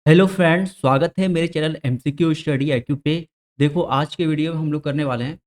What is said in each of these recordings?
Hello friends, स्वागत है मेरे चैनल एमसीक्यू स्टडी आईक्यू पे। देखो, आज के वीडियो में हम लोग करने वाले हैं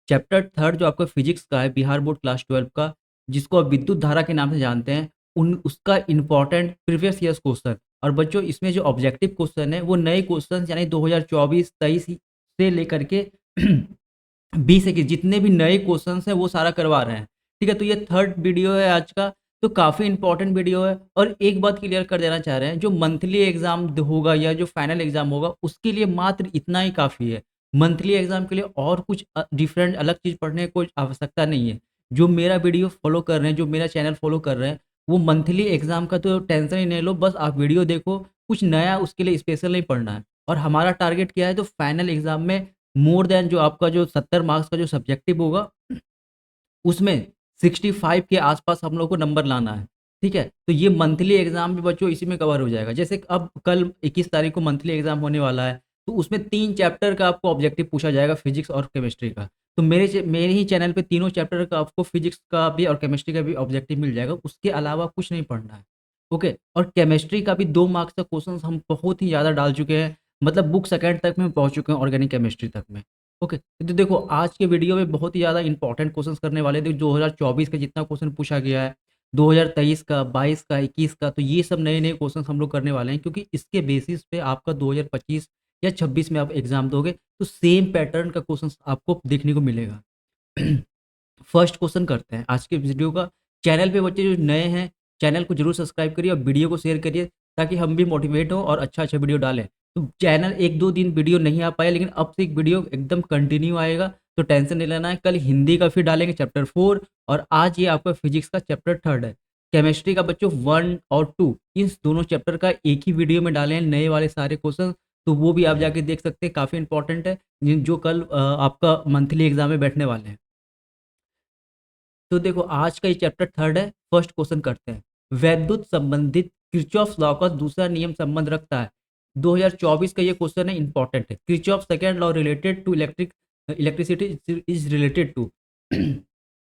चैप्टर थर्ड जो आपका फिजिक्स का है, बिहार बोर्ड क्लास 12 का, जिसको आप विद्युत धारा के नाम से जानते हैं। उन उसका इम्पोर्टेंट प्रीवियस ईयर्स क्वेश्चन। और बच्चों, इसमें जो ऑब्जेक्टिव क्वेश्चन है वो नए क्वेश्चन यानी 2024-23 से लेकर के 20 21 जितने भी नए क्वेश्चंस हैं वो सारा करवा रहे हैं। ठीक है, तो ये थर्ड वीडियो है आज का। तो काफ़ी इंपॉर्टेंट वीडियो है। और एक बात क्लियर कर देना चाह रहे हैं, जो मंथली एग्जाम होगा या जो फाइनल एग्जाम होगा उसके लिए मात्र इतना ही काफ़ी है। मंथली एग्जाम के लिए और कुछ डिफरेंट अलग चीज़ पढ़ने की कोई आवश्यकता नहीं है। जो मेरा वीडियो फॉलो कर रहे हैं, जो मेरा चैनल फॉलो कर रहे हैं, वो मंथली एग्जाम का तो टेंशन ही नहीं लो, बस आप वीडियो देखो। कुछ नया उसके लिए स्पेशल नहीं पढ़ना है। और हमारा टारगेट क्या है, तो फाइनल एग्जाम में मोर देन जो आपका जो 70 मार्क्स का जो सब्जेक्टिव होगा उसमें 65 के आसपास हम लोग को नंबर लाना है। ठीक है, तो ये मंथली एग्जाम भी बच्चों इसी में कवर हो जाएगा। जैसे अब कल 21 तारीख को मंथली एग्जाम होने वाला है, तो उसमें 3 चैप्टर का आपको ऑब्जेक्टिव पूछा जाएगा, फिजिक्स और केमिस्ट्री का। तो मेरे ही चैनल पे तीनों चैप्टर का आपको फिजिक्स का भी और केमिस्ट्री का भी ऑब्जेक्टिव मिल जाएगा। उसके अलावा कुछ नहीं पढ़ना है। ओके, और केमिस्ट्री का भी 2 मार्क्स का क्वेश्चन हम बहुत ही ज़्यादा डाल चुके हैं। मतलब बुक सेकंड तक में पहुंच चुके हैं, ऑर्गेनिक केमिस्ट्री तक में। ओके, तो देखो, आज के वीडियो में बहुत ही ज़्यादा इंपॉर्टेंट क्वेश्चंस करने वाले थे। 2024 का जितना क्वेश्चन पूछा गया है, 2023 का, 22 का, 21 का, तो ये सब नए नए क्वेश्चंस हम लोग करने वाले हैं, क्योंकि इसके बेसिस पे आपका 2025 या 26 में आप एग्जाम दोगे तो सेम पैटर्न का क्वेश्चंस आपको देखने को मिलेगा। फर्स्ट क्वेश्चन करते हैं आज के वीडियो का। चैनल पे बच्चे जो नए हैं, चैनल को जरूर सब्सक्राइब करिए और वीडियो को शेयर करिए, ताकि हम भी मोटिवेट हो और अच्छा अच्छा वीडियो डालें। तो चैनल एक दो दिन वीडियो नहीं आ पाया, लेकिन अब से एक वीडियो एकदम कंटिन्यू आएगा, तो टेंशन नहीं लेना है। कल हिंदी का फिर डालेंगे चैप्टर 4, और आज ये आपका फिजिक्स का चैप्टर थर्ड है। केमिस्ट्री का बच्चों 1 और 2, इस दोनों चैप्टर का एक ही वीडियो में डाले हैं नए वाले सारे क्वेश्चन। तो वो भी आप जाके देख सकते हैं, काफ़ी इंपॉर्टेंट है, जो कल आपका मंथली एग्जाम में बैठने वाले हैं। तो देखो, आज का ये चैप्टर थर्ड है। फर्स्ट क्वेश्चन करते हैं। वैद्युत संबंधित किरचॉफ लॉ का दूसरा नियम संबंध रखता है। 2024 का ये क्वेश्चन है, इंपॉर्टेंट है। Kirchhoff second law related to electricity is related to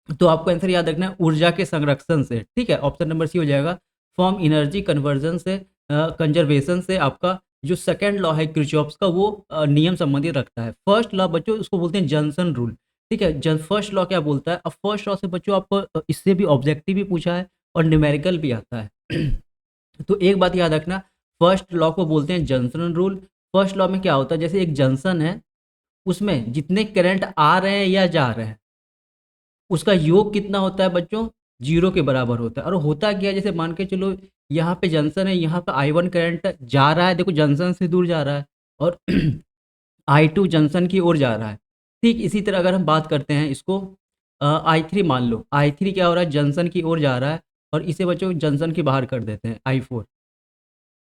तो आपको आंसर याद रखना है, ऊर्जा के संरक्षण से। ठीक है, ऑप्शन नंबर सी हो जाएगा। फ्रॉम एनर्जी कन्वर्जन से, कंजर्वेशन से आपका जो सेकंड लॉ है किरचॉफ्स का, वो नियम संबंधित रखता है। फर्स्ट लॉ बच्चों उसको बोलते हैं जॉनसन रूल। ठीक है, जब फर्स्ट लॉ क्या बोलता है, अब फर्स्ट लॉ से बच्चों आपको इससे भी ऑब्जेक्टिव भी पूछा है और न्यूमेरिकल भी आता है। तो एक बात याद रखना, फर्स्ट लॉ को बोलते हैं जॉनसन रूल। फर्स्ट लॉ में क्या होता है, जैसे एक जंक्शन है, उसमें जितने करंट आ रहे हैं या जा रहे हैं, उसका योग कितना होता है बच्चों, जीरो के बराबर होता है। और होता क्या है, जैसे मान के चलो यहाँ पे जंक्शन है, यहाँ पे I1 करंट जा रहा है, देखो जंक्शन से दूर जा रहा है, और I2 जंक्शन की ओर जा रहा है। ठीक इसी तरह अगर हम बात करते हैं इसको, I3 मान लो, I3 क्या हो रहा है, जंक्शन की ओर जा रहा है, और इसे बच्चों जंक्शन के बाहर कर देते हैं, I4।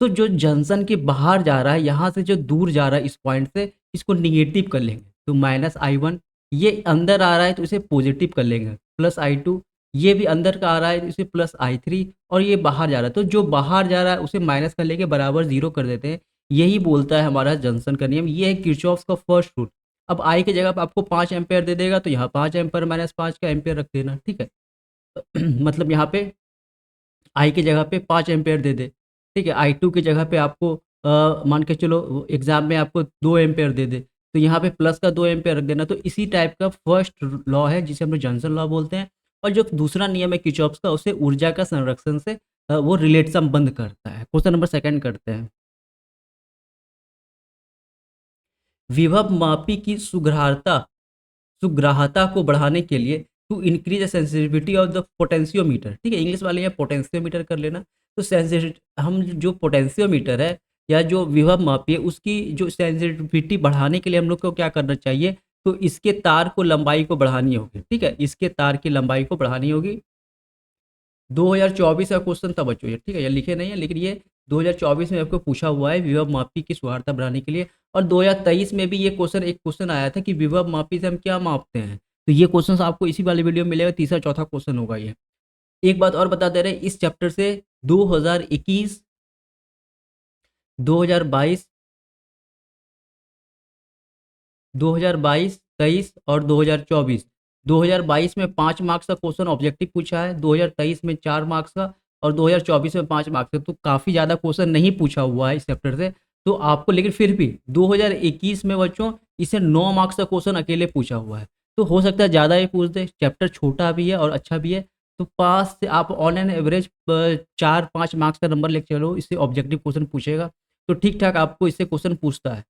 तो जो जंक्शन के बाहर जा रहा है, यहाँ से जो दूर जा रहा है इस पॉइंट से, इसको निगेटिव कर लेंगे तो -I1। ये अंदर आ रहा है तो इसे पॉजिटिव कर लेंगे, +I2। ये भी अंदर का आ रहा है तो इसे +I3। और ये बाहर जा रहा है, तो जो बाहर जा रहा है उसे माइनस कर लेके बराबर जीरो कर देते हैं। यही बोलता है हमारा जंक्शन का नियम। ये है किरचॉफ का फर्स्ट रूल। अब आई की जगह पर आपको 5 एम्पेयर दे देगा, तो यहाँ 5 एम्पेयर -5 का एम्पेयर रख देना। ठीक है, मतलब यहाँ पे आई की जगह पे 5 एम्पेयर दे दे। ठीक है, I2 की जगह पे आपको मान के चलो एग्ज़ाम में आपको 2 एम्पेयर दे दे, तो यहाँ पे प्लस का 2 एम्पेयर रख देना। तो इसी टाइप का फर्स्ट लॉ है, जिसे हम लोग जॉनसन लॉ बोलते हैं। और जो दूसरा नियम है किर्चॉफ्स का, उसे ऊर्जा का संरक्षण से वो रिलेट संबंध करता है। क्वेश्चन नंबर सेकंड करते हैं। विभव मापी की सुग्राहता को बढ़ाने के लिए, to increase the sensitivity of the potentiometer. ठीक है, इंग्लिश वाले यहाँ पोटेंशियोमीटर कर लेना। तो सेंसिटिव हम जो पोटेंशियोमीटर है या जो विभव मापी है, उसकी जो सेंसिटिविटी बढ़ाने के लिए हम लोग को क्या करना चाहिए, तो इसके तार को लंबाई को बढ़ानी होगी। ठीक है, इसके तार की लंबाई को बढ़ानी होगी। 2024 का क्वेश्चन था बच्चों ये। ठीक है, ये लिखे नहीं है, लेकिन ये 2024 में आपको पूछा हुआ है, विभव मापी की सुधारता बढ़ाने के लिए। और 2023 में भी ये क्वेश्चन, एक क्वेश्चन आया था कि विभव मापी से हम क्या मापते हैं। तो ये क्वेश्चन आपको इसी वाले वीडियो में मिलेगा, तीसरा चौथा क्वेश्चन होगा ये। एक बात और बता दे रहे हैं, इस चैप्टर से 2021, 2022, 2022, 23 और 2024। 2022 में 5 मार्क्स का क्वेश्चन ऑब्जेक्टिव पूछा है, 2023 में 4 मार्क्स का, और 2024 में 5 मार्क्स का। तो काफ़ी ज़्यादा क्वेश्चन नहीं पूछा हुआ है इस चैप्टर से। तो आपको लेकिन फिर भी 2021 में बच्चों इसे 9 मार्क्स का क्वेश्चन अकेले पूछा हुआ है। तो हो सकता है ज़्यादा ही पूछ दे, चैप्टर छोटा भी है और अच्छा भी है। तो पास से आप ऑन एन एवरेज 4-5 मार्क्स का नंबर लेके चलो, इससे ऑब्जेक्टिव क्वेश्चन पूछेगा। तो ठीक-ठाक आपको इससे क्वेश्चन पूछता है।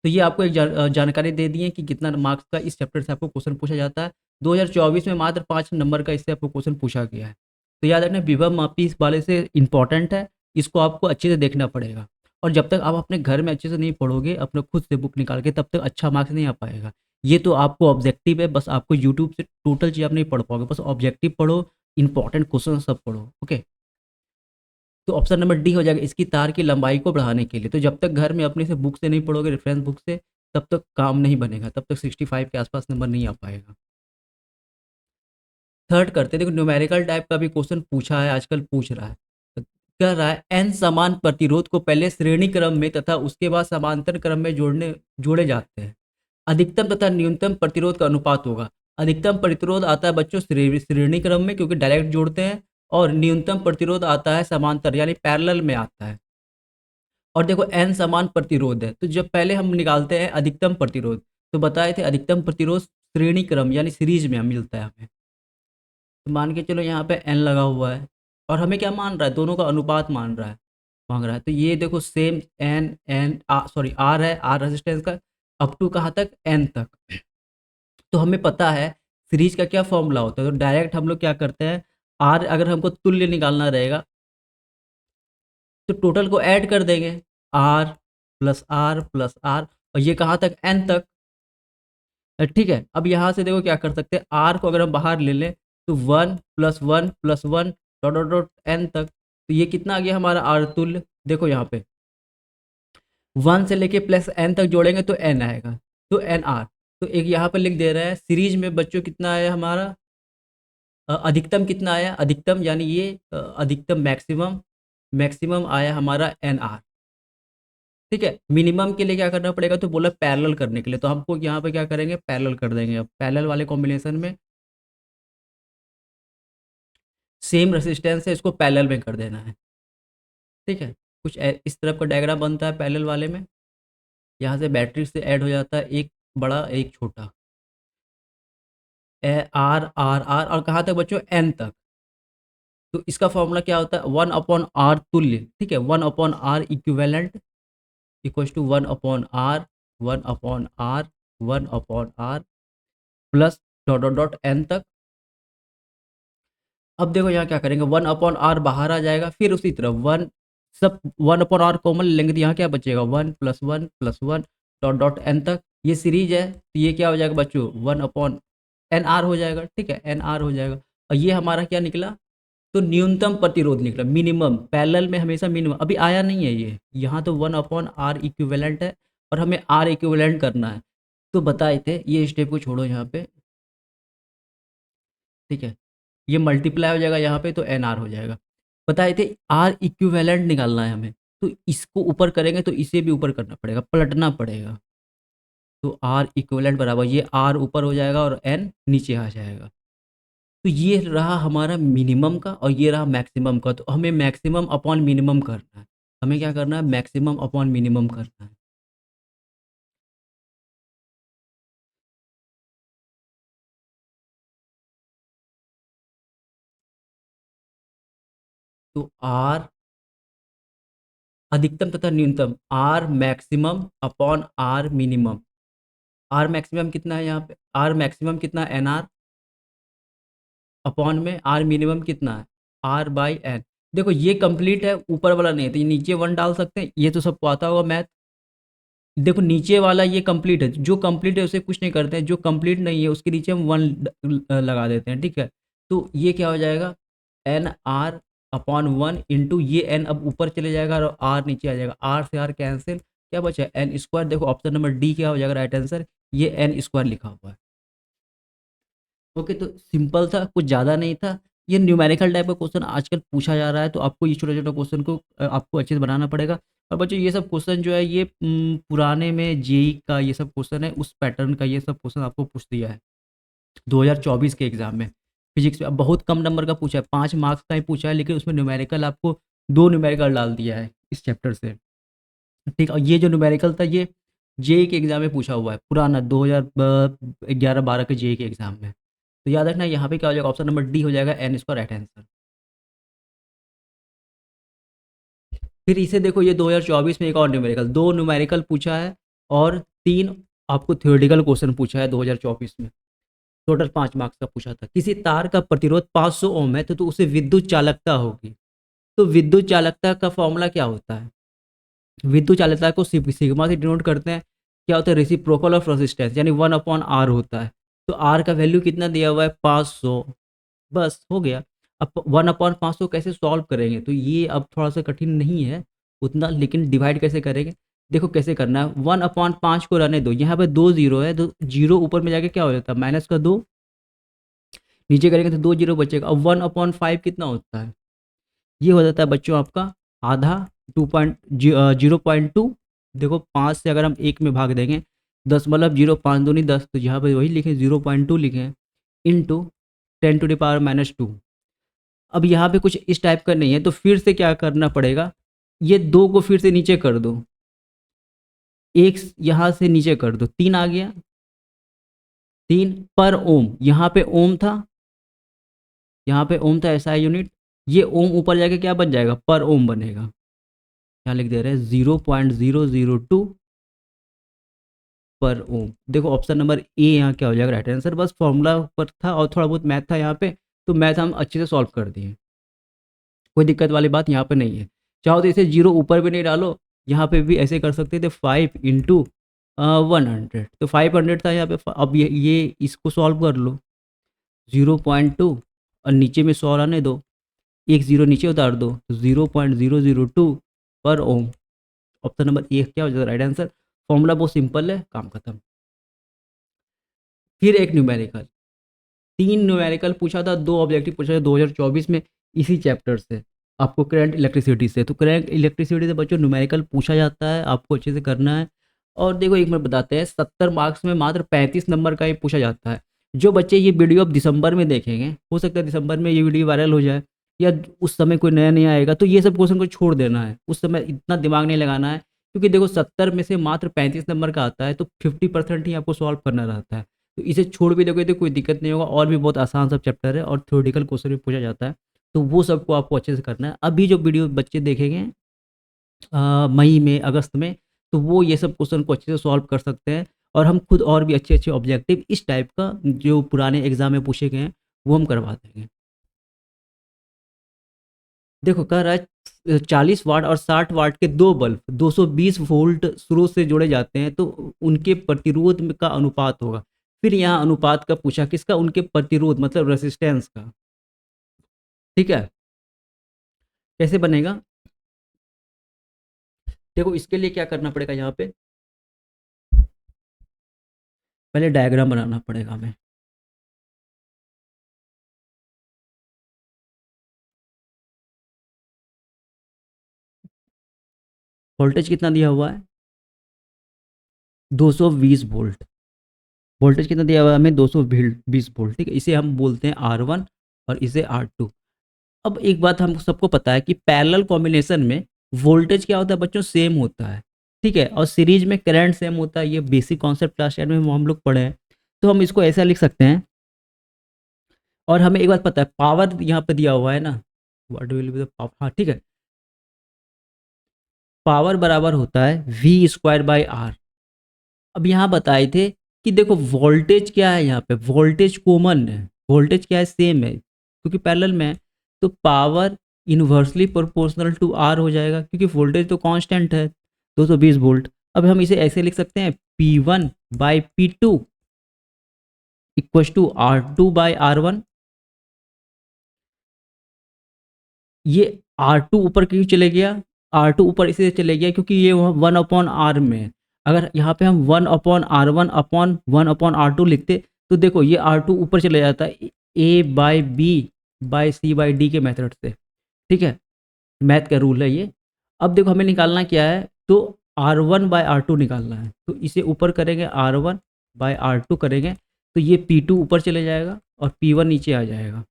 तो ये आपको एक जानकारी दे दी है कि कितना मार्क्स का इस चैप्टर से आपको क्वेश्चन पूछा जाता है। 2024 में मात्र 5 नंबर का इससे आपको क्वेश्चन पूछा गया है। तो याद रखना विभव मापी इस वाले से इम्पोर्टेंट है, इसको आपको अच्छे से देखना पड़ेगा। और जब तक आप अपने घर में अच्छे से नहीं पढ़ोगे, अपने खुद से बुक निकाल के, तब तक अच्छा मार्क्स नहीं आ पाएगा। ये तो आपको ऑब्जेक्टिव है, बस आपको यूट्यूब से टोटल चीज़ आप नहीं पढ़ पाओगे, बस ऑब्जेक्टिव पढ़ो, इंपॉर्टेंट क्वेश्चन सब पढ़ो, ओके। तो ऑप्शन नंबर डी हो जाएगा इसकी तार की लंबाई को बढ़ाने के लिए। तो जब तक घर में अपने से बुक से नहीं पढ़ोगे, रेफरेंस बुक से, तब तक काम नहीं बनेगा, तब तक 65 के आसपास नंबर नहीं आ पाएगा। थर्ड करते हैं, देखो न्यूमेरिकल टाइप का भी क्वेश्चन पूछा है, आजकल पूछ रहा है। तो कह रहा है एन समान प्रतिरोध को पहले श्रेणी क्रम में तथा उसके बाद समांतर क्रम में जोड़े जाते हैं। अधिकतम तथा न्यूनतम प्रतिरोध का अनुपात होगा। अधिकतम प्रतिरोध आता है बच्चों श्रेणी क्रम में, क्योंकि डायरेक्ट जोड़ते हैं। और न्यूनतम प्रतिरोध आता है समांतर यानी पैरेलल में आता है। और देखो एन समान प्रतिरोध है, तो जब पहले हम निकालते हैं अधिकतम प्रतिरोध, तो बताए थे अधिकतम प्रतिरोध श्रेणी क्रम यानी सीरीज में मिलता है हमें। तो मान के चलो यहाँ पे एन लगा हुआ है, और हमें क्या मान रहा है, दोनों का अनुपात मान रहा है, मांग रहा है। तो ये देखो same N N sorry R है, आर रेजिस्टेंस का अप टू कहाँ तक, एन तक। तो हमें पता है सीरीज का क्या फॉर्मूला होता है, तो डायरेक्ट हम लोग क्या करते हैं, आर अगर हमको तुल्य निकालना रहेगा, तो टोटल को ऐड कर देंगे, आर प्लस आर, और ये कहाँ तक, एन तक। ठीक है, अब यहाँ से देखो क्या कर सकते हैं, आर को अगर हम बाहर ले लें, तो 1 + 1 + 1 डॉट डॉट डॉट एन तक। तो ये कितना आ गया हमारा आर तुल्य, देखो यहाँ पे 1 से लेके प्लस एन तक जोड़ेंगे तो एन आएगा, तो एन आर। तो एक यहाँ पर लिख दे रहा है सीरीज में बच्चों कितना आया हमारा, अधिकतम कितना आया, अधिकतम यानी ये अधिकतम मैक्सिमम, मैक्सिमम आया हमारा एन आर। ठीक है, मिनिमम के लिए क्या करना पड़ेगा, तो बोला पैरेलल करने के लिए, तो हमको यहाँ पे क्या करेंगे, पैरेलल कर देंगे। अब पैरेलल वाले कॉम्बिनेशन में सेम रेसिस्टेंस है, इसको पैरेलल में कर देना है। ठीक है, कुछ इस तरफ का डायग्राम बनता है पैरेलल वाले में। यहाँ से बैटरी से ऐड हो जाता है एक बड़ा एक छोटा, आर आर आर, और कहाँ तक बच्चों, एन तक। तो इसका फॉर्मूला क्या होता है, 1/r तुल्य। ठीक है, 1/r equivalent equals to 1/r 1/r 1/r plus dot dot dot N तक। अब देखो यहाँ क्या करेंगे, 1/r बाहर आ जाएगा, फिर उसी तरह वन, सब 1/r कॉमन लेंगे, तो यहाँ क्या बचेगा, 1 + 1 + 1 डॉट डॉट एन तक। ये सीरीज है, तो ये क्या हो जाएगा बच्चों, 1/nr हो जाएगा। ठीक है, nr हो जाएगा। और ये हमारा क्या निकला, तो न्यूनतम प्रतिरोध निकला, मिनिमम। पैरेलल में हमेशा मिनिमम, अभी आया नहीं है ये, यहाँ तो 1/r इक्विवेलेंट है, और हमें r इक्विवेलेंट करना है। तो बताए थे, ये स्टेप को छोड़ो यहाँ पे। ठीक है, ये मल्टीप्लाई हो जाएगा यहाँ पे, तो एन आर हो जाएगा। बताए थे आर इक्विवेलेंट निकालना है हमें, तो इसको ऊपर करेंगे तो इसे भी ऊपर करना पड़ेगा, पलटना पड़ेगा। तो आर इक्विवेलेंट बराबर ये आर ऊपर हो जाएगा और एन नीचे आ जाएगा। तो ये रहा हमारा मिनिमम का, और ये रहा मैक्सिमम का। तो हमें मैक्सिमम अपॉन मिनिमम करना है। हमें क्या करना है, मैक्सिमम अपॉन मिनिमम करना है। तो आर अधिकतम तथा न्यूनतम, R maximum upon R minimum. R maximum कितना है यहाँ पे, आर मैक्सिमम कितना है, एन आर अपॉन में आर मिनिमम कितना है, आर बाई एन। देखो ये कंप्लीट है, ऊपर वाला नहीं है, तो ये नीचे 1 डाल सकते हैं, ये तो सबको आता होगा मैथ। देखो नीचे वाला ये कंप्लीट है, जो कंप्लीट है उसे कुछ नहीं करते हैं, जो कंप्लीट नहीं है उसके नीचे हम 1 लगा देते हैं। ठीक है, तो ये क्या हो जाएगा, एन आर अपॉन 1 इंटू ये एन अब ऊपर चले जाएगा और आर नीचे आ जाएगा, आर से आर कैंसिल, क्या बचा, एन स्क्वायर। देखो ऑप्शन नंबर डी क्या हो जाएगा राइट आंसर, ये एन स्क्वायर लिखा हुआ है। ओके, तो सिंपल था, कुछ ज़्यादा नहीं था। ये न्यूमेरिकल टाइप का क्वेश्चन आजकल पूछा जा रहा है, तो आपको ये छोटे-छोटे क्वेश्चन को आपको अच्छे से बनाना पड़ेगा। और बच्चों ये सब क्वेश्चन जो है ये पुराने में जेईई का ये सब क्वेश्चन है, उस पैटर्न का ये सब क्वेश्चन आपको पूछ दिया है 2024 के एग्ज़ाम में। फिजिक्स में अब बहुत कम नंबर का पूछा है, 5 मार्क्स का ही पूछा है, लेकिन उसमें न्यूमेरिकल आपको 2 न्यूमेरिकल डाल दिया है इस चैप्टर से। ठीक है, और ये जो न्यूमेरिकल था ये जेई के एग्जाम में पूछा हुआ है, पुराना 2011-12 के जेई के एग्जाम में। तो याद रखना यहाँ पे क्या हो जाएगा, ऑप्शन नंबर डी हो जाएगा, एन इसका राइट आंसर। फिर इसे देखो, ये 2024 में एक और न्यूमेरिकल, दो न्यूमेरिकल पूछा है और तीन आपको थ्योरेटिकल क्वेश्चन पूछा है 2024 में। टोटल 5 मार्क्स का पूछा था। किसी तार का प्रतिरोध 500 ओम है तो उसे विद्युत चालकता होगी। तो विद्युत चालकता का फॉर्मूला क्या होता है? विद्युत चालकता को सिग्मा से डिनोट करते हैं। क्या होता है? रेसिप्रोकल ऑफ रेजिस्टेंस, यानी 1/r होता है। तो आर का वैल्यू कितना दिया हुआ है? 500। बस हो गया। अब 1/500 कैसे सॉल्व करेंगे? तो ये अब थोड़ा सा कठिन नहीं है उतना, लेकिन डिवाइड कैसे करेंगे? देखो कैसे करना है, 1/5 को रहने दो, यहाँ पे 2 जीरो है, तो जीरो ऊपर में जाके क्या हो जाता है? -2। नीचे करेंगे तो 2 जीरो बचेगा। अब 1/5 कितना होता है? ये हो जाता है बच्चों आपका आधा, 0.2। देखो 5 से अगर हम 1 में भाग देंगे, 10,0, 5 दूनी 10, तो यहाँ पे वही लिखें 0.2 लिखें, इंटू 10⁻²। अब यहाँ पे कुछ इस टाइप का नहीं है, तो फिर से क्या करना पड़ेगा, ये 2 को फिर से नीचे कर दो, एक यहाँ से नीचे कर दो, 3 आ गया, 3 पर ओम, यहाँ पे ओम था, यहाँ पे ओम था ऐसा यूनिट, ये ओम ऊपर जाके क्या बन जाएगा? पर ओम बनेगा। यहाँ लिख दे रहे हैं 0.002 पर ओम। देखो ऑप्शन नंबर ए यहाँ क्या हो जाएगा राइट आंसर। बस फॉर्मूला पर था और थोड़ा बहुत मैथ था यहाँ पे, तो मैथ हम अच्छे से सॉल्व कर दिए, कोई दिक्कत वाली बात यहाँ पे नहीं है। चाहो तो इसे जीरो ऊपर भी नहीं डालो, यहाँ पे भी ऐसे कर सकते थे, 5 × 100, तो 500 था यहाँ पे। अब ये इसको सॉल्व कर लो, 0.2 और नीचे में 100 आने दो, एक जीरो नीचे उतार दो, तो 0.002 पर ओम। ऑप्शन नंबर ए क्या हो जाएगा राइट आंसर। फॉर्मूला बहुत सिंपल है, काम खत्म। फिर एक न्यूमेरिकल, 3 न्यूमेरिकल पूछा था, 2 ऑब्जेक्टिव पूछा था 2024 में इसी चैप्टर से, आपको करंट इलेक्ट्रिसिटी से। तो करंट इलेक्ट्रिसिटी से बच्चों न्यूमेरिकल पूछा जाता है, आपको अच्छे से करना है। और देखो एक मिनट बताते हैं, 70 मार्क्स में मात्र 35 नंबर का ही पूछा जाता है। जो बच्चे ये वीडियो अब दिसंबर में देखेंगे, हो सकता है दिसंबर में ये वीडियो वायरल हो जाए, या उस समय कोई नया नया आएगा, तो ये सब क्वेश्चन को छोड़ देना है, उस समय इतना दिमाग नहीं लगाना है, क्योंकि देखो 70 में से मात्र 35 नंबर का आता है, तो 50% ही आपको सॉल्व करना रहता है। तो इसे छोड़ भी दोगे तो कोई दिक्कत नहीं होगा, और भी बहुत आसान सब चैप्टर है और थ्योरेटिकल क्वेश्चन भी पूछा जाता है, तो वो सबको आपको अच्छे से करना है। अभी जो वीडियो बच्चे देखेंगे मई में, अगस्त में, तो वो ये सब क्वेश्चन को अच्छे से सॉल्व कर सकते हैं, और हम खुद और भी अच्छे अच्छे ऑब्जेक्टिव इस टाइप का जो पुराने एग्जाम में पूछे गए हैं वो हम करवा देंगे। देखो कह रहा है 40 वाट और 60 वाट के दो बल्ब 220 वोल्ट स्रोत से जोड़े जाते हैं, तो उनके प्रतिरोध का अनुपात होगा। फिर यहाँ अनुपात का पूछा, किसका? उनके प्रतिरोध मतलब रेसिस्टेंस का। ठीक है, कैसे बनेगा? देखो इसके लिए क्या करना पड़ेगा, यहाँ पे पहले डायग्राम बनाना पड़ेगा हमें। वोल्टेज कितना दिया हुआ है? 220 वोल्ट। वोल्टेज कितना दिया हुआ है हमें? 220 वोल्ट। ठीक है, इसे हम बोलते हैं R1 और इसे R2। अब एक बात हम सबको पता है कि पैरेलल कॉम्बिनेशन में वोल्टेज क्या होता है बच्चों? सेम होता है। ठीक है, और सीरीज में करंट सेम होता है। ये बेसिक कॉन्सेप्ट क्लास 10 में हम लोग पढ़े हैं। तो हम इसको ऐसा लिख सकते हैं। और हमें एक बात पता है, पावर यहाँ पे दिया हुआ है ना, what will be the power. हाँ ठीक है, पावर बराबर होता है V²/R। अब यहाँ बताए थे कि देखो वोल्टेज क्या है, यहाँ पे वोल्टेज कॉमन है, वोल्टेज क्या है? सेम है, क्योंकि पैरेलल में है। तो power inversely proportional to R हो जाएगा, क्योंकि वोल्टेज तो कांस्टेंट है 220 वोल्ट। अब हम इसे ऐसे लिख सकते हैं, P1/P2 इक्वल टू R2/R1। ये R2 ऊपर क्यों चले गया? R2 ऊपर इसलिए चले गया क्योंकि ये 1/R में है। अगर यहाँ पे हम 1/R1/1/R2 लिखते, तो देखो ये R2 ऊपर चले जाता है A/B/C/D के मेथड से। ठीक है, मैथ का रूल है ये। अब देखो हमें निकालना क्या है, तो R1/R2 निकालना है, तो इसे ऊपर करेंगे, R1/R2 करेंगे, तो ये P2 ऊपर चले जाएगा और P1 नीचे आ जाएगा।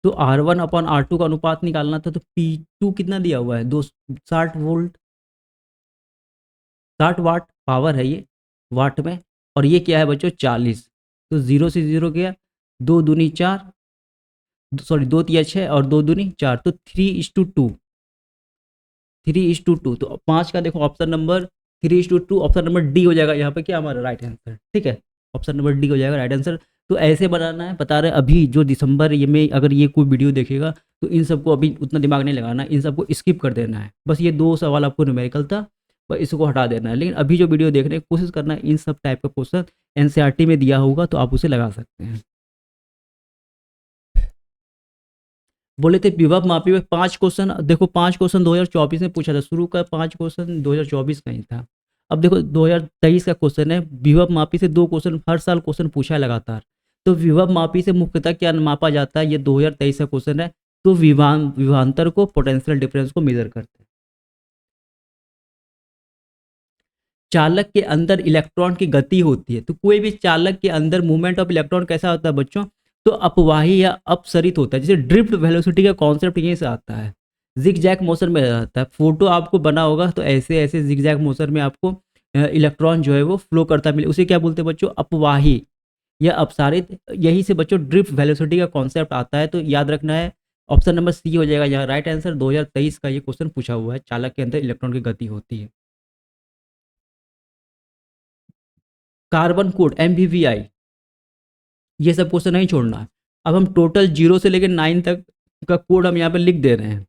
तो R1/R2 का अनुपात निकालना था, तो P2 कितना दिया हुआ है? 260 वोल्ट। 60 वाट पावर है ये वाट में, और ये क्या है बच्चों 40। तो 0 से 0 गया, 2 दूनी 4, सॉरी 2 तिया 6 और 2 दूनी 4, तो 3:2, 3:2। तो 5 का देखो option number 3:2, option number D हो जाएगा यहाँ पे क्या हमारा राइट आंसर, ठीक है, ऑप्शन नंबर डी हो जाएगा राइट आंसर। तो ऐसे बनाना है, बता रहे अभी जो दिसंबर ये में अगर ये कोई वीडियो देखेगा तो इन सबको अभी उतना दिमाग नहीं लगाना, इन सबको स्किप कर देना है, बस ये 2 सवाल आपको न्यूमेरिकल था, बस इसको हटा देना है। लेकिन अभी जो वीडियो देखने की कोशिश करना है, इन सब टाइप का क्वेश्चन एनसीईआरटी में दिया होगा तो आप उसे लगा सकते हैं। बोले थे विभव मापी में 5 क्वेश्चन, देखो 5 क्वेश्चन 2024 में पूछा था, शुरू का 5 क्वेश्चन 2024 का ही था। अब देखो 2023 का क्वेश्चन है, विभव मापी से 2 क्वेश्चन हर साल क्वेश्चन पूछा है लगातार। तो विभव मापी से मुख्यतः क्या मापा जाता है, ये 2023 का क्वेश्चन है। तो विभवांतर को, पोटेंशियल डिफरेंस को मेजर करते हैं। चालक के अंदर इलेक्ट्रॉन की गति होती है, तो कोई भी चालक के अंदर मूवमेंट ऑफ इलेक्ट्रॉन कैसा होता है बच्चों, तो अपवाही या अपसरित होता है। जैसे ड्रिफ्ट वेलोसिटी का कॉन्सेप्ट यहीं से आता है, जिग जैग मोशन में रहता है। फोटो आपको बना होगा तो ऐसे ऐसे जिग जैग मोशन में आपको इलेक्ट्रॉन जो है वो फ्लो करता मिले, उसे क्या बोलते हैं बच्चों, अपवाही या अपसारित। यही से बच्चों ड्रिफ्ट वेलोसिटी का कॉन्सेप्ट आता है, तो याद रखना है ऑप्शन नंबर सी हो जाएगा यहाँ राइट आंसर। 2023 का ये क्वेश्चन पूछा हुआ है, चालक के अंदर इलेक्ट्रॉन की गति होती है। कार्बन कोड MVVI, ये सब क्वेश्चन नहीं छोड़ना है। अब हम टोटल 0 से लेकर 9 तक का कोड हम यहाँ पे लिख दे रहे हैं,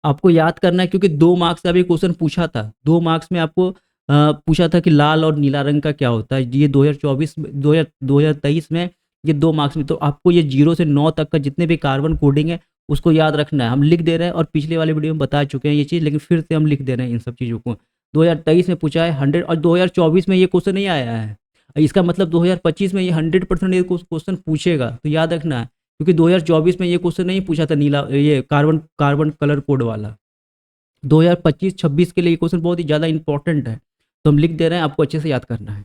आपको याद करना है, क्योंकि 2 मार्क्स का भी क्वेश्चन पूछा था। 2 मार्क्स में आपको पूछा था कि लाल और नीला रंग का क्या होता है, ये 2024 2023 में ये 2 मार्क्स में। तो आपको ये 0 से 9 तक का जितने भी कार्बन कोडिंग है उसको याद रखना है। हम लिख दे रहे हैं और पिछले वाले वीडियो में बता चुके हैं ये चीज़, लेकिन फिर से हम लिख दे रहे हैं इन सब चीज़ों को। 2023 में पूछा है 100, और 2024 में ये क्वेश्चन नहीं आया है, इसका मतलब 2025 में ये 100% ये क्वेश्चन पूछेगा, तो याद रखना है। क्योंकि 2024 में ये क्वेश्चन नहीं पूछा था नीला, ये कार्बन कार्बन कलर कोड वाला। 2025-26 के लिए ये क्वेश्चन बहुत ही ज़्यादा इंपॉर्टेंट है, तो हम लिख दे रहे हैं, आपको अच्छे से याद करना है।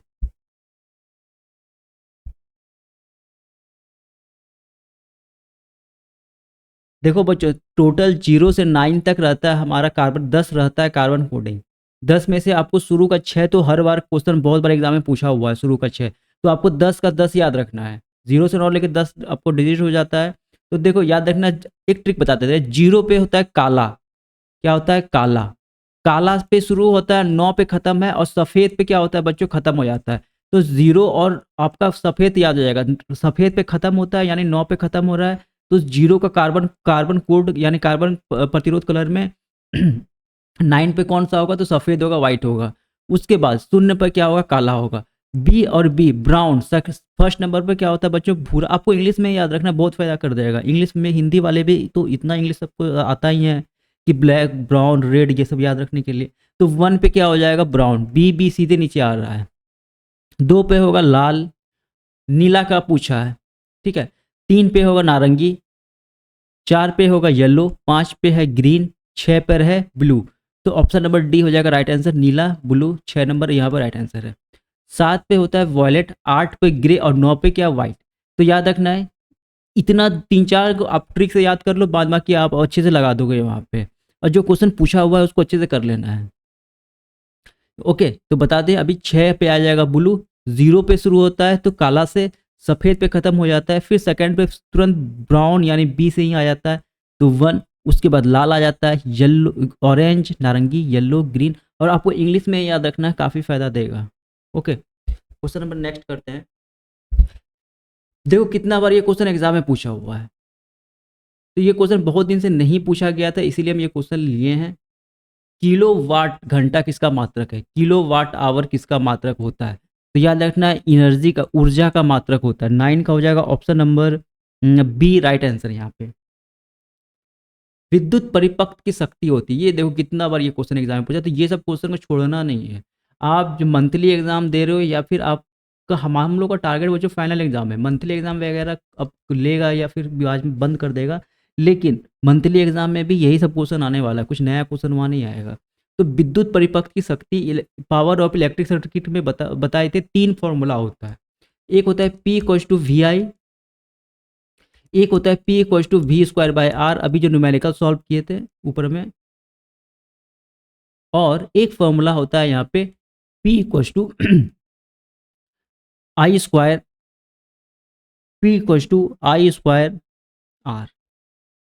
देखो बच्चों, टोटल 0 से 9 तक रहता है हमारा कार्बन, 10 रहता है कार्बन कोडिंग। 10 में से आपको शुरू का 6 तो हर बार क्वेश्चन बहुत बार एग्जाम में पूछा हुआ है, शुरू का 6, तो आपको 10 का 10 याद रखना है। 0 से 9 लेकर 10 आपको डिजिट हो जाता है। तो देखो याद रखना, एक ट्रिक बताते थे, 0 पे होता है काला, क्या होता है काला, काला पे शुरू होता है, 9 पे खत्म है, और सफ़ेद पे क्या होता है बच्चों, खत्म हो जाता है। तो 0 और आपका सफ़ेद याद हो जाएगा, सफ़ेद पे खत्म होता है यानी 9 पे खत्म हो रहा है। तो 0 का कार्बन कार्बन कोड यानी कार्बन प्रतिरोध कलर में 9 पे कौन सा होगा, तो सफ़ेद होगा, व्हाइट होगा। उसके बाद 0 पर क्या होगा, काला होगा। बी और बी ब्राउन, फर्स्ट नंबर पर क्या होता है बच्चों, भूरा। आपको इंग्लिश में याद रखना, बहुत फायदा कर देगा। इंग्लिश में हिंदी वाले भी तो इतना इंग्लिश सबको आता ही है कि ब्लैक ब्राउन रेड ये सब याद रखने के लिए। तो 1 पे क्या हो जाएगा, ब्राउन, बी बी सीधे नीचे आ रहा है। 2 पे होगा लाल, नीला का पूछा है, ठीक है। 3 पे होगा नारंगी, 4 पे होगा येलो, 5 पे है ग्रीन, 6 पर है ब्लू। तो ऑप्शन नंबर डी हो जाएगा राइट आंसर, नीला ब्लू, 6 नंबर यहाँ पर राइट आंसर है। 7 पे होता है वॉयलेट, 8 पे ग्रे, और 9 पे क्या, व्हाइट। तो याद रखना है, इतना 3-4 आप ट्रिक से याद कर लो, बाद बाकी आप अच्छे से लगा दोगे वहाँ पे, और जो क्वेश्चन पूछा हुआ है उसको अच्छे से कर लेना है। ओके, तो बता दें अभी 6 पे आ जाएगा ब्लू, 0 पे शुरू होता है तो काला से, सफ़ेद पे ख़त्म हो जाता है, फिर सेकंड पे तुरंत ब्राउन यानी बी से ही आ जाता है, तो 1। उसके बाद लाल आ जाता है, येलो, ऑरेंज, नारंगी, येलो, ग्रीन। और आपको इंग्लिश में याद रखना है, काफ़ी फ़ायदा देगा। ओके, क्वेश्चन नंबर नेक्स्ट करते हैं। देखो कितना बार ये क्वेश्चन एग्जाम में पूछा हुआ है, तो ये क्वेश्चन बहुत दिन से नहीं पूछा गया था, इसीलिए हम ये क्वेश्चन लिए हैं। किलोवाट घंटा किसका मात्रक है, किलोवाट आवर किसका मात्रक होता है, तो याद रखना है एनर्जी का, ऊर्जा का मात्रक होता है। 9 का हो जाएगा option number B right answer यहाँ पे। विद्युत परिपथ की शक्ति होती है, ये देखो कितना बार ये क्वेश्चन एग्जाम में पूछा, तो ये सब क्वेश्चन को छोड़ना नहीं है। आप जो मंथली एग्जाम दे रहे हो या फिर आपका, हम लोग का टारगेट वो जो फाइनल एग्जाम है, मंथली एग्जाम वगैरह अब लेगा या फिर आज में बंद कर देगा, लेकिन मंथली एग्जाम में भी यही सब क्वेश्चन आने वाला है, कुछ नया क्वेश्चन वहाँ नहीं आएगा। तो विद्युत परिपथ की शक्ति, पावर ऑफ इलेक्ट्रिक सर्किट में बताए थे 3 फॉर्मूला होता है। एक होता है P=VI, एक होता है P=V²/R, अभी जो न्यूमेरिकल सॉल्व किए थे ऊपर में, और एक फॉर्मूला होता है यहाँ पे P equals to I square, P equals to I square R.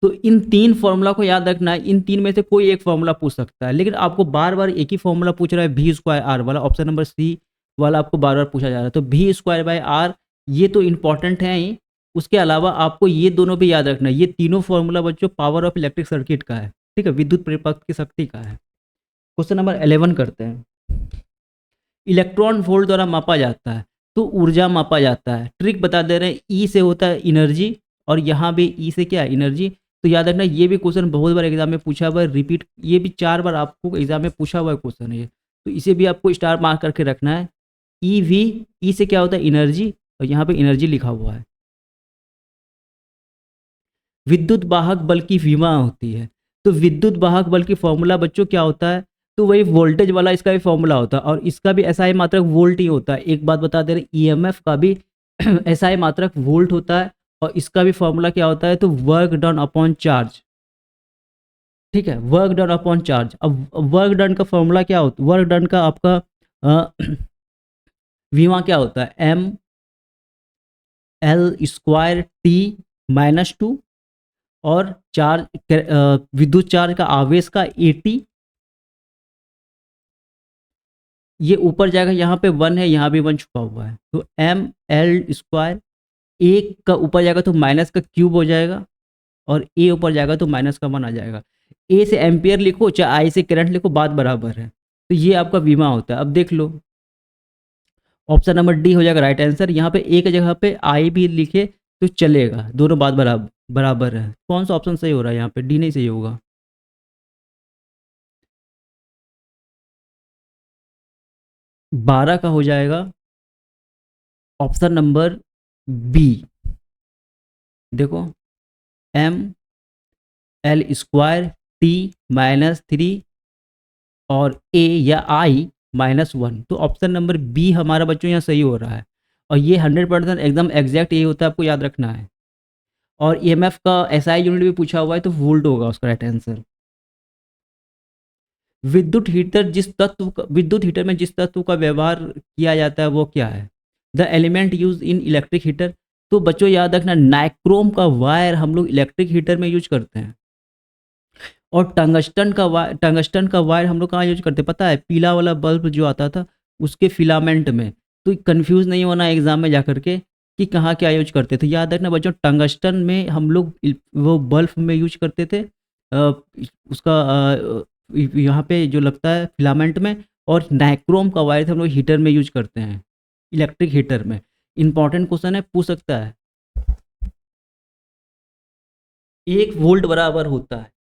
तो इन तीन फॉर्मूला को याद रखना है, इन तीन में से कोई एक फॉर्मूला पूछ सकता है, लेकिन आपको बार बार एक ही फॉर्मूला पूछ रहा है, भी स्क्वायर आर वाला, ऑप्शन नंबर सी वाला आपको बार बार पूछा जा रहा है। तो भी स्क्वायर बाय आर ये तो इंपॉर्टेंट है ही, उसके अलावा आपको ये दोनों भी याद रखना है। ये तीनों फॉर्मूला बच्चों पावर ऑफ इलेक्ट्रिक सर्किट का है, ठीक है, विद्युत परिपथ की शक्ति का है। क्वेश्चन नंबर 11 करते हैं। इलेक्ट्रॉन वोल्ट द्वारा मापा जाता है, तो ऊर्जा मापा जाता है। ट्रिक बता दे रहे हैं, ई से होता है एनर्जी, और यहाँ भी ई से क्या है, एनर्जी। तो याद रखना ये भी क्वेश्चन बहुत बार एग्जाम में पूछा हुआ है, रिपीट, ये भी 4 बार आपको एग्जाम में पूछा हुआ है क्वेश्चन है ये, तो इसे भी आपको स्टार मार्क करके रखना है। ई वी, ई से क्या होता है, एनर्जी, और यहाँ पे एनर्जी लिखा हुआ है। विद्युत वाहक बल की विमा होती है, तो विद्युत वाहक बल की फॉर्मूला बच्चों क्या होता है, तो वही वोल्टेज वाला इसका भी फॉर्मूला होता है, और इसका भी एसआई मात्रक वोल्ट ही होता है। एक बात बता दे रहे, ईएमएफ का भी एसआई मात्रक वोल्ट होता है, और इसका भी फॉर्मूला क्या होता है, तो वर्क डन अपॉन चार्ज, ठीक है, वर्क डन अपॉन चार्ज। अब वर्क डन का फॉर्मूला क्या होता है, वर्क डन का आपका विमा क्या होता है, M L square T minus two, और चार्ज विद्युत चार्ज का आवेश का एटी, ये ऊपर जाएगा, यहाँ पे 1 है, यहाँ भी 1 छुपा हुआ है, तो एम एल स्क्वायर, एक का ऊपर जाएगा तो माइनस का क्यूब हो जाएगा, और ए ऊपर जाएगा तो माइनस का 1 आ जाएगा। ए से एम्पियर लिखो चाहे आई से करंट लिखो, बात बराबर है। तो ये आपका बीमा होता है। अब देख लो, ऑप्शन नंबर डी हो जाएगा राइट आंसर। यहाँ पे एक जगह पे आई भी लिखे तो चलेगा, दोनों बात बराबर बराबर है। कौन सा ऑप्शन सही हो रहा है यहाँ पे, डी नहीं सही होगा। 12 का हो जाएगा ऑप्शन नंबर बी। देखो, M L square T minus 3 और ए या आई माइनस 1, तो ऑप्शन नंबर बी हमारा बच्चों यहाँ सही हो रहा है। और ये 100% एकदम एग्जैक्ट यही होता है, आपको याद रखना है। और ईएमएफ का एसआई यूनिट भी पूछा हुआ है, तो वोल्ट होगा उसका राइट आंसर। विद्युत हीटर में जिस तत्व का व्यवहार किया जाता है वो क्या है, the element use in electric heater. तो बच्चों याद रखना, नाइक्रोम का वायर हम लोग इलेक्ट्रिक हीटर में यूज करते हैं, और टंगस्टन का वायर हम लोग कहाँ यूज करते हैं पता है, पीला वाला बल्ब जो आता था उसके फिलामेंट में। तो कंफ्यूज नहीं होना एग्जाम में जाकर के कि कहाँ क्या यूज करते थे। याद रखना बच्चों, टंगस्टन में हम लोग वो बल्ब में यूज करते थे, उसका यहाँ पे जो लगता है फिलामेंट में, और नाइक्रोम का वायर हम लोग हीटर में यूज करते हैं, इलेक्ट्रिक हीटर में। इंपॉर्टेंट क्वेश्चन है, पूछ सकता है। 1 वोल्ट बराबर होता है,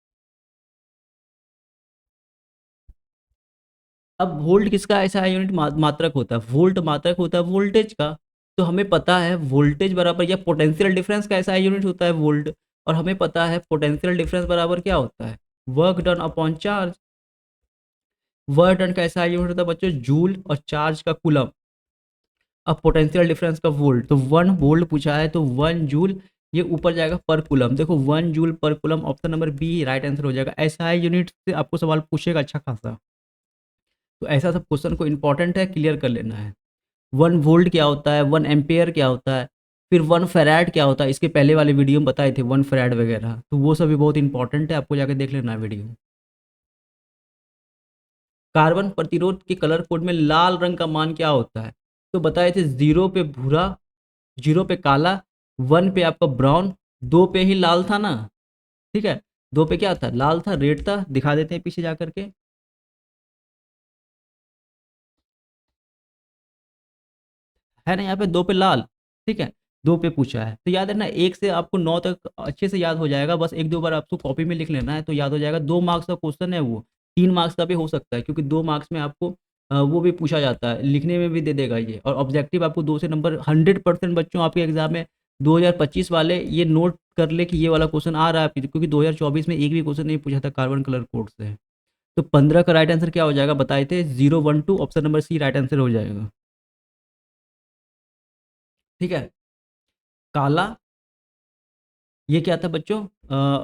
अब वोल्ट किसका ऐसा यूनिट मात्रक होता है, वोल्ट मात्रक होता है वोल्टेज का। तो हमें पता है वोल्टेज बराबर, या पोटेंशियल डिफरेंस का ऐसा यूनिट होता है वोल्ट, और हमें पता है पोटेंशियल डिफरेंस बराबर क्या होता है, work done upon charge. Work done का ऐसा यूनिट होता है बच्चों जूल, और चार्ज का कूलम। अब पोटेंशियल डिफरेंस का वोल्ट, तो 1 वोल्ट पूछा है, तो 1 जूल, ये ऊपर जाएगा पर कूलम। देखो 1 जूल पर coulomb, option number B right answer हो जाएगा। ऐसा यूनिट से आपको सवाल पूछेगा अच्छा खासा, तो ऐसा सब क्वेश्चन को इंपॉर्टेंट है, क्लियर कर लेना है। 1 वोल्ट क्या होता है, 1 एम्पेयर क्या होता है, फिर 1 फैराड क्या होता है, इसके पहले वाले वीडियो में बताए थे 1 फैराड वगैरह, तो वो सभी बहुत इंपॉर्टेंट है, आपको जाके देख लेना है वीडियो। कार्बन प्रतिरोध के कलर कोड में लाल रंग का मान क्या होता है, तो बताए थे 0 पे भूरा, 0 पे काला, 1 पे आपका ब्राउन, 2 पे ही लाल था ना, ठीक है, 2 पे क्या था, लाल था, रेड था, दिखा देते हैं पीछे जा करके। है ना, यहाँ पे 2 पे लाल, ठीक है, 2 पे पूछा है, तो याद है ना, 1 से आपको 9 तक अच्छे से याद हो जाएगा, बस 1-2 बार आपको कॉपी में लिख लेना है तो याद हो जाएगा। 2 मार्क्स का क्वेश्चन है वो, 3 मार्क्स का भी हो सकता है, क्योंकि 2 मार्क्स में आपको वो भी पूछा जाता है, लिखने में भी दे देगा ये, और ऑब्जेक्टिव आपको 2 से नंबर 100% बच्चों आपके एग्जाम में 2025 वाले ये नोट कर ले कि ये वाला क्वेश्चन आ रहा है, क्योंकि 2024 में एक भी क्वेश्चन नहीं पूछा था कार्बन कलर कोड से। तो 15 का राइट आंसर क्या हो जाएगा बताए थे, 012, option number C right answer हो जाएगा। ठीक है, काला, ये क्या था बच्चों,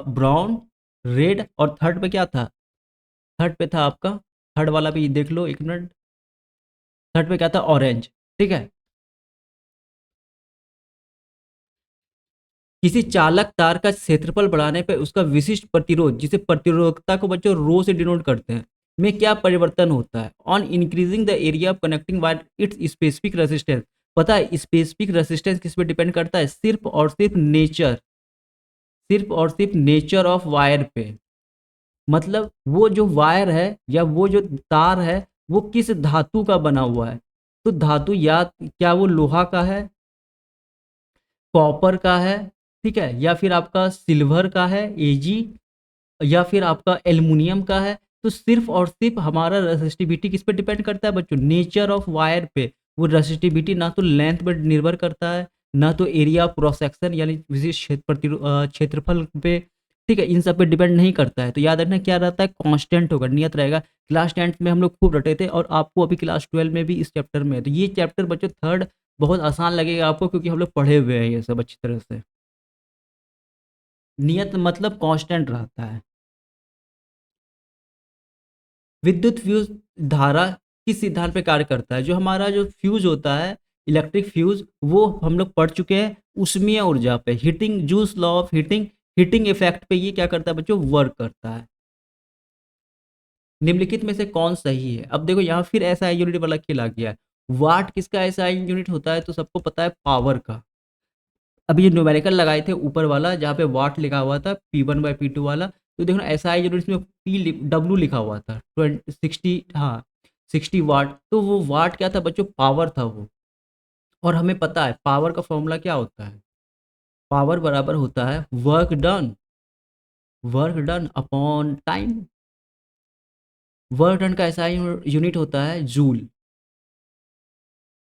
ब्राउन, रेड, और थर्ड पे क्या था, थर्ड पे था आपका थर्ड वाला भी देख लो, एक मिनट। थर्ड पे क्या था, ऑरेंज। ठीक है, किसी चालक तार का क्षेत्रफल बढ़ाने पर उसका विशिष्ट प्रतिरोध, जिसे प्रतिरोधकता को बच्चों रो से डिनोट करते हैं, में क्या परिवर्तन होता है। On increasing the area of connecting wire it's specific resistance. पता है स्पेसिफिक रेसिस्टेंस किस पे डिपेंड करता है, सिर्फ और सिर्फ नेचर, सिर्फ और सिर्फ नेचर ऑफ वायर पे। मतलब वो जो वायर है या वो जो तार है वो किस धातु का बना हुआ है। तो धातु या क्या वो लोहा का है, कॉपर का है, ठीक है, या फिर आपका सिल्वर का है एजी, या फिर आपका एल्युमिनियम का है। तो सिर्फ और सिर्फ हमारा रेसिस्टिविटी किस पे डिपेंड करता है बच्चों, नेचर ऑफ वायर पे। वो रेसिस्टिविटी ना तो लेंथ पे निर्भर करता है, ना तो एरिया ऑफ क्रॉस सेक्शन यानी विशेष क्षेत्रफल पे, ठीक है, इन सब पे डिपेंड नहीं करता है। तो याद रखना क्या रहता है, कांस्टेंट होगा, नियत रहेगा। क्लास 10th में हम लोग खूब रटे थे और आपको अभी क्लास 12 में भी इस चैप्टर में है। तो ये चैप्टर बच्चों थर्ड बहुत आसान लगेगा आपको, क्योंकि हम लोग पढ़े हुए हैं ये सब अच्छी तरह से। नियत मतलब कांस्टेंट रहता है। विद्युत फ्यूज धारा किस सिद्धांत पे कार्य करता है। जो हमारा जो फ्यूज होता है, इलेक्ट्रिक फ्यूज, वो हम लोग पढ़ चुके हैं उष्मीय ऊर्जा पे, heating, juice law of heating, heating effect पे ये क्या करता है बच्चों, वर्क करता है। निम्नलिखित में से कौन सही है। अब देखो यहाँ फिर ऐसा यूनिट वाला खेल आ गया है। वाट किसका ऐसा यूनिट होता है, तो सबको पता है पावर का। अभी ये न्यूमेरिकल लगाए थे ऊपर वाला जहाँ पे वाट लिखा हुआ था P1/P2 वाला, तो देखो ना SI यूनिट्स में W लिखा हुआ था 60, हाँ 60 वाट। तो वो वाट क्या था बच्चों, पावर था वो। और हमें पता है पावर का फॉर्मूला क्या होता है, पावर बराबर होता है work done, work done upon time. Work done का SI यूनिट होता है जूल,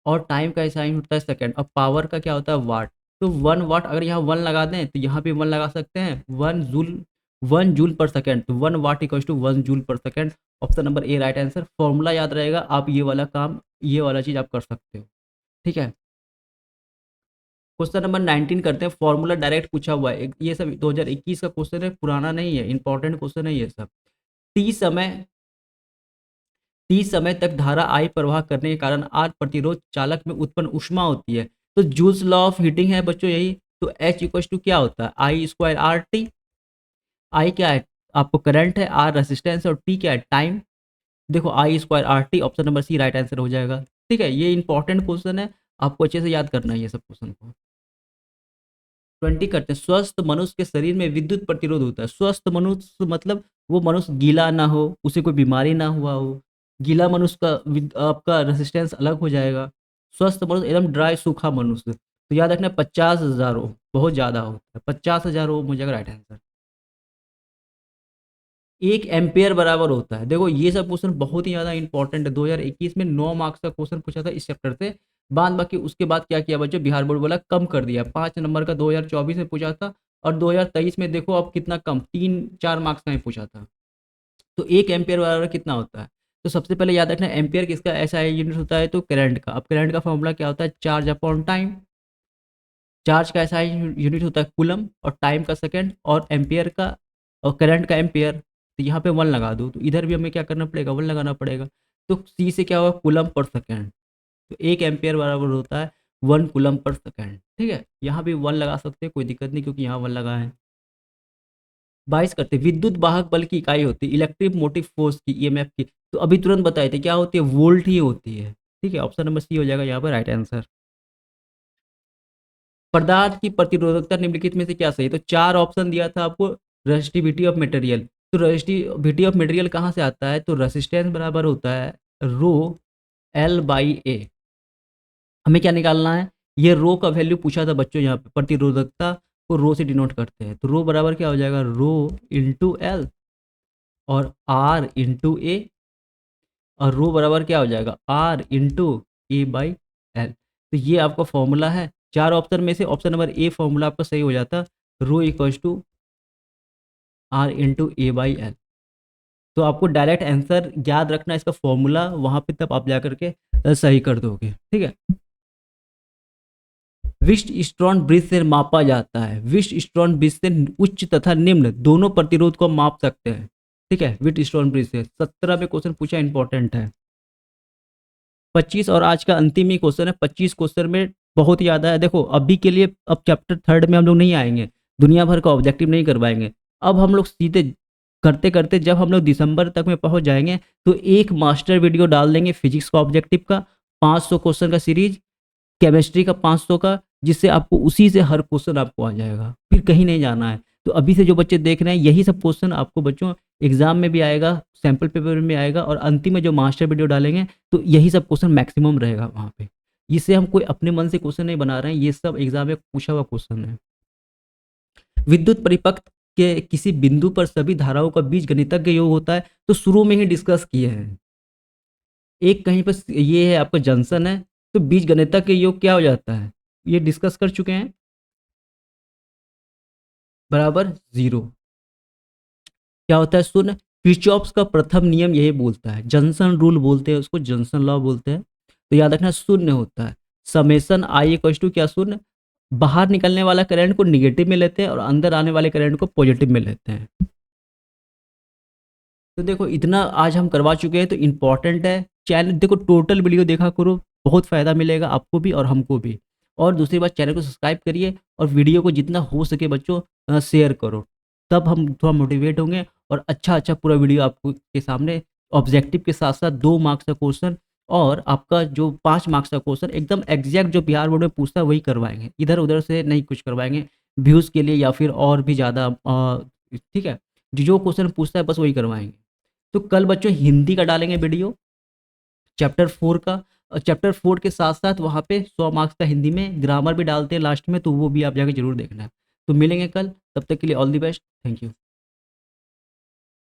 और टाइम का ऐसा यूनिट होता है सेकंड। अब पावर का क्या होता है, वाट। तो 1 वाट अगर यहाँ 1 लगा दें तो यहाँ भी 1 लगा सकते हैं, 1 जूल, 1 जूल पर सेकंड। तो 1 watt equal to 1 joule per second. Option number A right answer. Formula याद रहेगा, आप ये वाला काम, ये वाला चीज़ आप कर सकते हो। ठीक है, क्वेश्चन नंबर 19 करते हैं। फॉर्मूला डायरेक्ट पूछा हुआ है, ये सब 2021 का क्वेश्चन है, पुराना नहीं है, इंपॉर्टेंट क्वेश्चन है ये सब। टी समय, टी समय तक धारा आई प्रवाह करने के कारण आर प्रतिरोध चालक में उत्पन्न ऊष्मा होती है। तो जूल्स लॉ ऑफ हीटिंग है बच्चों यही। तो H इक्वल टू क्या होता है, आई स्क्वायर आर टी। आई क्या है, आपको करंट है, आर रेसिस्टेंस, और टी क्या है, टाइम। देखो I square R T, option number C right answer हो जाएगा। ठीक है, ये इंपॉर्टेंट क्वेश्चन है, आपको अच्छे से याद करना है ये सब क्वेश्चन को। 20 करते हैं। स्वस्थ मनुष्य के शरीर में विद्युत प्रतिरोध होता है। स्वस्थ मनुष्य मतलब वो मनुष्य गीला ना हो, उसे कोई बीमारी ना हुआ हो। गीला मनुष्य का आपका रेसिस्टेंस अलग हो जाएगा। स्वस्थ मनुष्य एकदम ड्राई सूखा मनुष्य, तो याद रखना 50,000 ओम, बहुत ज़्यादा होता है, 50,000 ओम हो जाएगा राइट आंसर। 1 एम्पेयर बराबर होता है। देखो ये सब क्वेश्चन बहुत ही ज़्यादा इंपॉर्टेंट है। 2021 में 9 मार्क्स का क्वेश्चन पूछा था इस चैप्टर से। बाद बाकी उसके बाद क्या किया बच्चों, बिहार बोर्ड वाला कम कर दिया। 5 नंबर का 2024 में पूछा था, और 2023 में देखो अब कितना कम, 3-4 मार्क्स का ही पूछा था। तो 1 एम्पेयर बराबर कितना होता है। तो सबसे पहले याद रखना एम्पेयर किसका ऐसा यूनिट होता है, तो करंट का। अब करंट का फॉर्मूला क्या होता है, चार्ज अपॉन टाइम। चार्ज का ऐसा यूनिट होता है कूलम, और टाइम का सेकंड, और एम्पियर का, और करंट का एम्पियर। तो यहाँ पे 1 लगा दो, तो इधर भी हमें क्या करना पड़ेगा, 1 लगाना पड़ेगा। तो सी से क्या होगा, कूलम पर सेकंड। तो 1 एम्पियर बराबर होता है 1 कूलम पर सेकंड। ठीक है, यहाँ भी 1 लगा सकते हैं, कोई दिक्कत नहीं, क्योंकि यहाँ 1 लगा है। 22 करते, विद्युत वाहक बल की इकाई होती है इलेक्ट्रिक मोटिव फोर्स की, ईएमएफ की। तो अभी तुरंत बताए थे क्या होती है, वोल्ट ही होती है। ठीक है, ऑप्शन नंबर सी हो जाएगा यहाँ पर राइट आंसर। पदार्थ की प्रतिरोधकता निम्नलिखित में से क्या सही है। तो 4 ऑप्शन दिया था आपको। रेसिस्टिविटी ऑफ मटेरियल, तो रेसिस्टिविटी ऑफ मटेरियल कहाँ से आता है, तो रेसिस्टेंस बराबर होता है रो L/A। हमें क्या निकालना है, ये रो का वैल्यू पूछा था बच्चों, यहाँ पे प्रतिरोधकता को रो से डिनोट करते हैं। तो रो बराबर क्या हो जाएगा, रो इंटू एल, और आर इंटू ए, और रो बराबर क्या हो जाएगा, आर इंटू A/L। तो ये आपका फॉर्मूला है। 4 ऑप्शन में से ऑप्शन नंबर ए फॉर्मूला आपका सही हो जाता, rho equals to R into A/L। तो आपको डायरेक्ट आंसर याद रखना इसका फॉर्मूला वहां पे, तब आप जाकर के सही कर दोगे। ठीक है, विशिष्ट स्ट्रॉन ब्रिज से मापा जाता है। विशिष्ट स्ट्रॉन ब्रिज से उच्च तथा निम्न दोनों प्रतिरोध को माप सकते हैं। ठीक है, व्हिट स्टोन ब्रिज से 17 में क्वेश्चन पूछा, इंपॉर्टेंट है। 25 और आज का अंतिम ही क्वेश्चन है। 25 क्वेश्चन में बहुत ही ज़्यादा है। देखो अभी के लिए अब चैप्टर थर्ड में हम लोग नहीं आएंगे, दुनिया भर का ऑब्जेक्टिव नहीं करवाएंगे। अब हम लोग सीधे करते करते जब हम लोग दिसंबर तक में पहुंच जाएंगे तो एक मास्टर वीडियो डाल देंगे फिजिक्स का ऑब्जेक्टिव का, 500 क्वेश्चन का सीरीज, केमिस्ट्री का 500 का, जिससे आपको उसी से हर क्वेश्चन आपको आ जाएगा, फिर कहीं नहीं जाना है। तो अभी से जो बच्चे देख रहे हैं यही सब क्वेश्चन आपको बच्चों एग्जाम में भी आएगा, सैम्पल पेपर में भी आएगा, और अंतिम में जो मास्टर वीडियो डालेंगे तो यही सब क्वेश्चन मैक्सिमम रहेगा वहाँ पे। इससे हम कोई अपने मन से क्वेश्चन नहीं बना रहे हैं, ये सब एग्जाम में पूछा हुआ क्वेश्चन है। विद्युत परिपथ के किसी बिंदु पर सभी धाराओं का बीजगणितज्ञ योग होता है, तो शुरू में ही डिस्कस किए हैं। एक कहीं पर ये है आपका जंक्शन है, तो बीजगणितज्ञ योग क्या हो जाता है, ये डिस्कस कर चुके हैं, बराबर जीरो। क्या होता है शून्य, किरचॉफ का प्रथम नियम यही बोलता है, जंक्शन रूल बोलते हैं उसको, जंक्शन लॉ बोलते हैं। तो याद रखना शून्य होता है, समेशन आई इक्वल टू क्या, शून्य। बाहर निकलने वाला करंट को निगेटिव में लेते हैं और अंदर आने वाले करंट को पॉजिटिव में लेते हैं। तो देखो इतना आज हम करवा चुके हैं, तो इम्पॉर्टेंट है। चैनल देखो, टोटल वीडियो देखा करो, बहुत फ़ायदा मिलेगा आपको भी और हमको भी। और दूसरी बात, चैनल को सब्सक्राइब करिए और वीडियो को जितना हो सके बच्चों शेयर करो, तब हम थोड़ा मोटिवेट होंगे और अच्छा अच्छा पूरा वीडियो आपको के सामने, ऑब्जेक्टिव के साथ साथ 2 मार्क्स का क्वेश्चन और आपका जो 5 मार्क्स का क्वेश्चन एकदम एग्जैक्ट जो बिहार बोर्ड में पूछता है वही करवाएंगे, इधर उधर से नहीं कुछ करवाएंगे व्यूज़ के लिए या फिर और भी ज़्यादा। ठीक है, जो क्वेश्चन पूछता है बस वही करवाएंगे। तो कल बच्चों हिंदी का डालेंगे वीडियो, चैप्टर 4 का, और चैप्टर 4 के साथ साथ वहाँ पे 100 मार्क्स का हिंदी में ग्रामर भी डालते हैं लास्ट में, तो वो भी आप जाके जरूर देखना है। तो मिलेंगे कल, तब तक के लिए all the best, thank you.